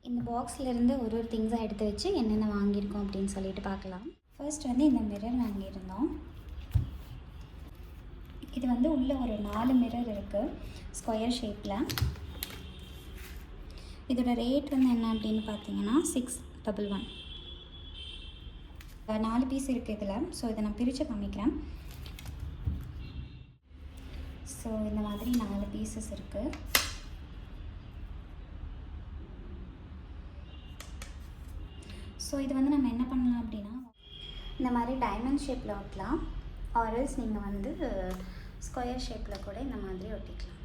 இந்த பாக்ஸ்லேருந்து ஒரு திங்ஸாக எடுத்து வச்சு என்னென்ன வாங்கியிருக்கோம் அப்படின்னு சொல்லிட்டு பார்க்கலாம். ஃபர்ஸ்ட் வந்து இந்த மிரர் வாங்கியிருந்தோம். இது வந்து உள்ளே ஒரு 4 மிரர் இருக்குது ஸ்கொயர் ஷேப்பில். இதோட ரேட் வந்து என்ன அப்படின்னு பார்த்தீங்கன்னா 611. 4 பீஸ் இருக்குது இதில். ஸோ இதை நான் பிரித்து காமிக்கிறேன். ஸோ இந்த மாதிரி 4 பீசஸ் இருக்குது. ஸோ இது வந்து நம்ம என்ன பண்ணலாம் அப்படின்னா, இந்த மாதிரி டைமண்ட் ஷேப்பில் ஒட்டலாம், ஆர்எல்ஸ் நீங்கள் வந்து ஸ்கொயர் ஷேப்பில் கூட இந்த மாதிரி ஒட்டிக்கலாம்.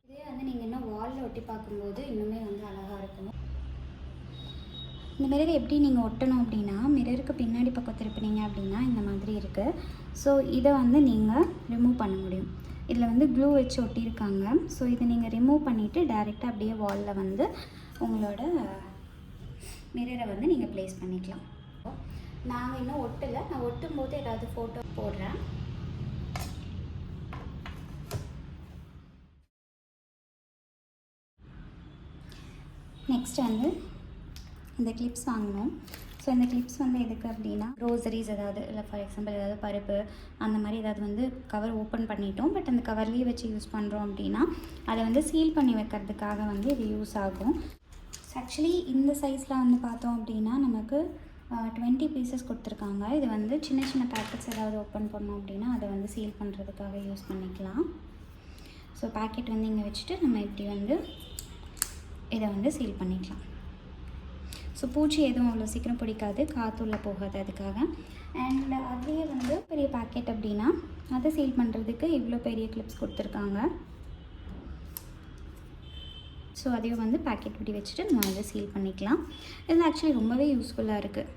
இதே வந்து நீங்கள் இன்னும் வாலில் ஒட்டி பார்க்கும்போது இன்னுமே வந்து அழகாக இருக்கும். இந்த மிரர் எப்படி நீங்கள் ஒட்டணும் அப்படின்னா, மிரருக்கு பின்னாடி பக்கம் திருப்பினீங்க அப்படின்னா இந்த மாதிரி இருக்குது. ஸோ இதை வந்து நீங்கள் ரிமூவ் பண்ண முடியும். இதில் வந்து க்ளூ வச்சு ஒட்டியிருக்காங்க. ஸோ இதை நீங்கள் ரிமூவ் பண்ணிவிட்டு டைரெக்டாக அப்படியே வாலில் வந்து உங்களோட மிரரை வந்து நீங்கள் ப்ளேஸ் பண்ணிக்கலாம். நாங்கள் இன்னும் ஒட்டலை. நான் ஒட்டும் போது ஏதாவது ஃபோட்டோ போடுறேன். நெக்ஸ்ட் வந்து இந்த கிளிப்ஸ் வாங்கினோம். ஸோ இந்த கிளிப்ஸ் வந்து எதுக்கு அப்படின்னா, க்ரோசரிஸ் ஏதாவது இல்லை ஃபார் எக்ஸாம்பிள் ஏதாவது பருப்பு அந்த மாதிரி ஏதாவது வந்து கவர் ஓப்பன் பண்ணிட்டோம், பட் அந்த கவர்லேயே வச்சு யூஸ் பண்ணுறோம் அப்படின்னா அதை வந்து சீல் பண்ணி வைக்கிறதுக்காக வந்து இது யூஸ் ஆகும். ஆக்சுவலி இந்த சைஸில் வந்து பார்த்தோம் அப்படின்னா நமக்கு 20 பீசஸ் கொடுத்துருக்காங்க. இது வந்து சின்ன சின்ன பேக்கெட்ஸ் ஏதாவது ஓப்பன் பண்ணோம் அப்படின்னா அதை வந்து சீல் பண்ணுறதுக்காக யூஸ் பண்ணிக்கலாம். ஸோ பேக்கெட் வந்து இங்கே வச்சுட்டு நம்ம இப்படி வந்து இதை வந்து சீல் பண்ணிக்கலாம். ஸோ பூச்சி எதுவும் அவ்வளோ சீக்கிரம் பிடிக்காது, காற்றுள்ள போகாது அதுக்காக. அண்ட் அதுலேயே வந்து பெரிய பேக்கெட் அப்படின்னா அதை சீல் பண்ணுறதுக்கு இவ்வளோ பெரிய கிளிப்ஸ் கொடுத்துருக்காங்க. ஸோ அதையும் வந்து பேக்கெட் இப்படி வச்சுட்டு நம்ம வந்து சீல் பண்ணிக்கலாம். இது ஆக்சுவலி ரொம்பவே யூஸ்ஃபுல்லாக இருக்குது.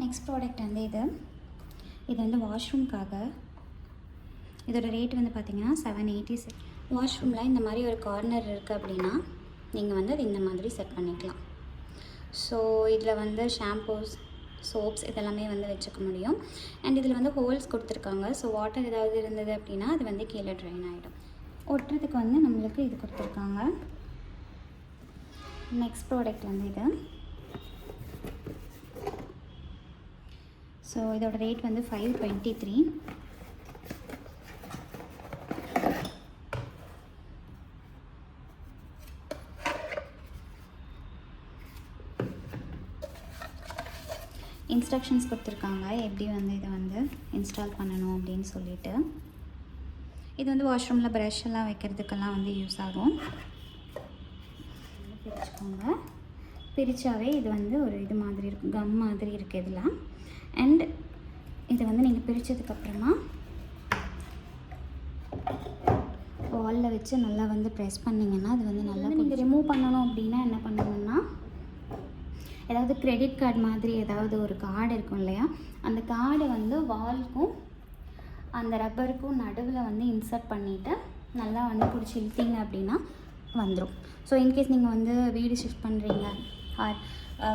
நெக்ஸ்ட் ப்ராடக்ட் வந்து இது வந்து வாஷ்ரூம்காக. இதோட ரேட் வந்து பார்த்திங்கன்னா 786. வாஷ்ரூமில் இந்த மாதிரி ஒரு கார்னர் இருக்குது அப்படின்னா நீங்கள் வந்து அது இந்த மாதிரி செட் பண்ணிக்கலாம். ஸோ இதில் வந்து ஷாம்பூஸ், சோப்ஸ் இதெல்லாமே வந்து வச்சுக்க முடியும். அண்ட் இதில் வந்து ஹோல்ஸ் கொடுத்துருக்காங்க. ஸோ வாட்டர் ஏதாவது இருந்தது அப்படின்னா அது வந்து கீழே ட்ரைன் ஆகிடும். ஒட்டுறதுக்கு வந்து நம்மளுக்கு இது கொடுத்துருக்காங்க. நெக்ஸ்ட் ப்ராடக்ட் வந்து இது. ஸோ இதோட ரேட் வந்து 523. இன்ஸ்ட்ரக்ஷன்ஸ் கொடுத்துருக்காங்க எப்படி வந்து இதை வந்து இன்ஸ்டால் பண்ணணும் அப்படின்னு சொல்லிட்டு. இது வந்து வாஷ்ரூமில் ப்ரஷ் எல்லாம் வைக்கிறதுக்கெல்லாம் வந்து யூஸ் ஆகும். பிரிச்சுக்கோங்க. பிரித்தாவே இது வந்து ஒரு இது மாதிரி இருக்கும், கம் மாதிரி இருக்குது இதில். அண்ட் இதை வந்து நீங்கள் பிரித்ததுக்கப்புறமா வாலில் வச்சு நல்லா வந்து ப்ரெஸ் பண்ணிங்கன்னா அது வந்து நல்லா நீங்கள் ரிமூவ் பண்ணணும் அப்படின்னா என்ன பண்ணணும்னா, ஏதாவது கிரெடிட் கார்டு மாதிரி ஏதாவது ஒரு கார்டு இருக்கும் இல்லையா, அந்த கார்டை வந்து வால்க்கும் அந்த ரப்பருக்கும் நடுவில் வந்து இன்சர்ட் பண்ணிவிட்டு நல்லா வந்து பிடிச்சி இழுத்தீங்க அப்படின்னா வந்துடும். ஸோ இன்கேஸ் நீங்கள் வந்து வீடு ஷிஃப்ட் பண்ணுறீங்க ஆர்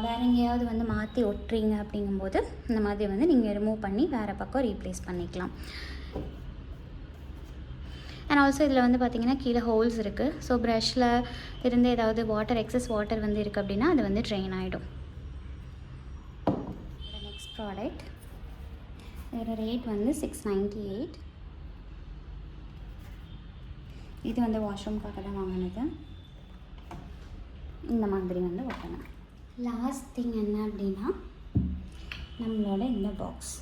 வேறு எங்கேயாவது வந்து மாற்றி ஒட்டுறீங்க அப்படிங்கும்போது இந்த மாதிரி வந்து நீங்கள் ரிமூவ் பண்ணி வேறு பக்கம் ரீப்ளேஸ் பண்ணிக்கலாம். அண்ட் ஆல்சோ இதில் வந்து பார்த்திங்கன்னா கீழே ஹோல்ஸ் இருக்குது. ஸோ ப்ரஷில் இருந்து ஏதாவது வாட்டர் எக்ஸஸ் வாட்டர் வந்து இருக்குது அப்படின்னா அது வந்து ட்ரெயின் ஆகிடும். நெக்ஸ்ட் ப்ராடக்ட், இதோட ரேட் வந்து 698. இது வந்து வாஷ்ரூம்காக தான் வாங்கினது. இந்த மாதிரி வந்து ஒட்டணும். லாஸ்ட் திங் என்ன அப்படின்னா நம்மளோட இந்த box.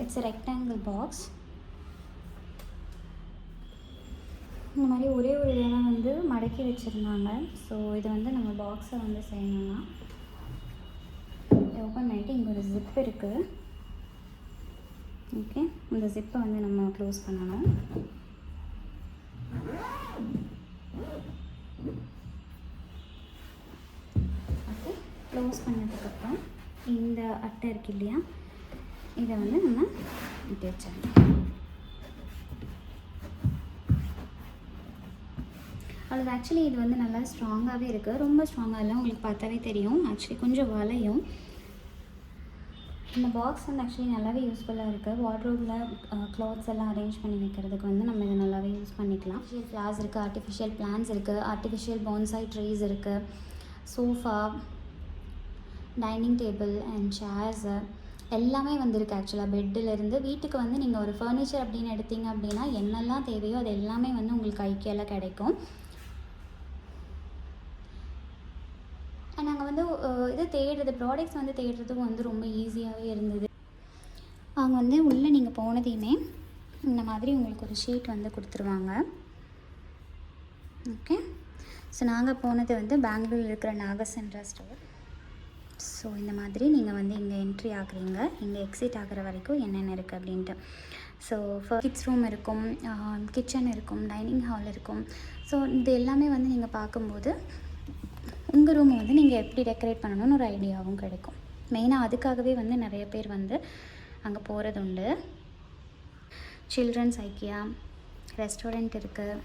It's a rectangle box. இந்த மாதிரி ஒரே ஒரு இதெல்லாம் வந்து மடக்கி வச்சுருந்தாங்க. ஸோ இதை வந்து நம்ம பாக்ஸை வந்து செய்யணும்னா ஓப்பன் பண்ணிவிட்டு இங்கே ஒரு ஜிப் இருக்குது. ஓகே, இந்த ஜிப்பை வந்து நம்ம க்ளோஸ் பண்ணணும். ஓகே, க்ளோஸ் பண்ணதுக்கப்புறம் இந்த அட்டை இருக்குது இல்லையா, இதை வந்து நம்ம இப்படி வச்சிடணும். அது ஆக்சுவலி இது வந்து நல்லா ஸ்ட்ராங்காகவே இருக்குது. ரொம்ப ஸ்ட்ராங்காக இல்லை, உங்களுக்கு பார்த்தாவே தெரியும். ஆக்சுவலி கொஞ்சம் வளையும். இந்த பாக்ஸ் வந்து ஆக்சுவலி நல்லாவே யூஸ்ஃபுல்லாக இருக்குது. வார்ட்ரோபில் க்ளாத்ஸ் எல்லாம் அரேஞ்ச் பண்ணி வைக்கிறதுக்கு வந்து நம்ம இதை நல்லாவே யூஸ் பண்ணிக்கலாம். ஆர்டிஃபிஷியல் ஃப்ளார்ஸ் இருக்குது, ஆர்டிஃபிஷியல் பிளான்ஸ் இருக்குது, ஆர்டிஃபிஷியல் பான்சாய் ட்ரீஸ் இருக்குது, sofa, dining table and chairs எல்லாமே வந்துருக்கு. ஆக்சுவலாக பெட்டிலேருந்து வீட்டுக்கு வந்து நீங்கள் ஒரு ஃபர்னிச்சர் அப்படின்னு எடுத்தீங்க அப்படின்னா என்னெல்லாம் தேவையோ அது எல்லாமே வந்து உங்களுக்கு ஐக்கியால கிடைக்கும். நாங்கள் வந்து இது தேடுறது ப்ராடக்ட்ஸ் வந்து தேடுறதுக்கும் வந்து ரொம்ப ஈஸியாகவே இருந்தது. அவங்க வந்து உள்ளே நீங்கள் போனதையுமே இந்த மாதிரி உங்களுக்கு ஒரு ஷீட் வந்து கொடுத்துருவாங்க. ஓகே, ஸோ நாங்கள் போனது வந்து பெங்களூரில் இருக்கிற நாகசென்ட்ரா ஸ்டோர். ஸோ இந்த மாதிரி நீங்கள் வந்து இங்கே என்ட்ரி ஆகுறீங்க, இங்கே எக்ஸிட் ஆகிற வரைக்கும் என்னென்ன இருக்குது அப்படின்ட்டு. ஸோ கிட்ஸ் ரூம் இருக்கும், கிச்சன் இருக்கும், டைனிங் ஹால் இருக்கும். ஸோ இது எல்லாமே வந்து நீங்கள் பார்க்கும்போது உங்கள் ரூமை வந்து நீங்கள் எப்படி டெக்கரேட் பண்ணணும்னு ஒரு ஐடியாவும் கிடைக்கும். மெயினாக அதுக்காகவே வந்து நிறைய பேர் வந்து அங்கே போகிறது உண்டு. சில்ட்ரன்ஸ் ஐக்கியா ரெஸ்டாரண்ட் இருக்குது.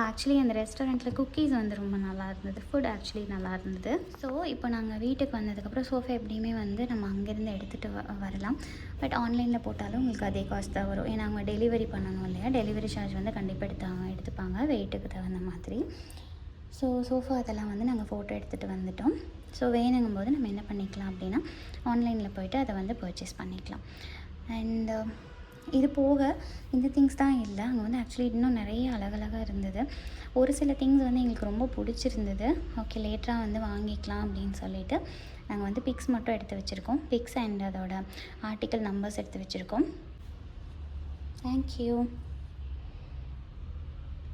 ஆக்சுவலி அந்த ரெஸ்டாரண்ட்டில் குக்கீஸ் வந்து ரொம்ப நல்லா இருந்தது, ஃபுட் ஆக்சுவலி நல்லா இருந்தது. ஸோ இப்போ நாங்கள் வீட்டுக்கு வந்ததுக்கப்புறம் சோஃபா எப்படியுமே வந்து நம்ம அங்கேருந்து எடுத்துகிட்டு வரலாம். பட் ஆன்லைனில் போட்டாலும் உங்களுக்கு அதே காஸ்ட் தான் வரும். ஏன்னா அவங்க டெலிவரி பண்ணணும் இல்லையா, டெலிவரி சார்ஜ் வந்து கண்டிப்பாக எடுத்துப்பாங்க வெயிட்டுக்கு தகுந்த மாதிரி. ஸோ சோஃபா அதெல்லாம் வந்து நாங்கள் ஃபோட்டோ எடுத்துகிட்டு வந்துட்டோம். ஸோ வேணுங்கும் போது நம்ம என்ன பண்ணிக்கலாம் அப்படின்னா ஆன்லைனில் போய்ட்டு அதை வந்து பர்ச்சேஸ் பண்ணிக்கலாம். அண்ட் இது போக இந்த திங்ஸ் தான் இல்லை, அங்கே வந்து ஆக்சுவலி இன்னும் நிறைய அழகழகாக இருந்தது. ஒரு சில திங்ஸ் வந்து எங்களுக்கு ரொம்ப பிடிச்சிருந்தது. ஓகே, லேட்டராக வந்து வாங்கிக்கலாம் அப்படின்னு சொல்லிட்டு நாங்கள் வந்து பிக்ஸ் மட்டும் எடுத்து வச்சுருக்கோம். பிக்ஸ் அண்ட் அதோட ஆர்டிக்கல் நம்பர்ஸ் எடுத்து வச்சுருக்கோம். தேங்க்யூ.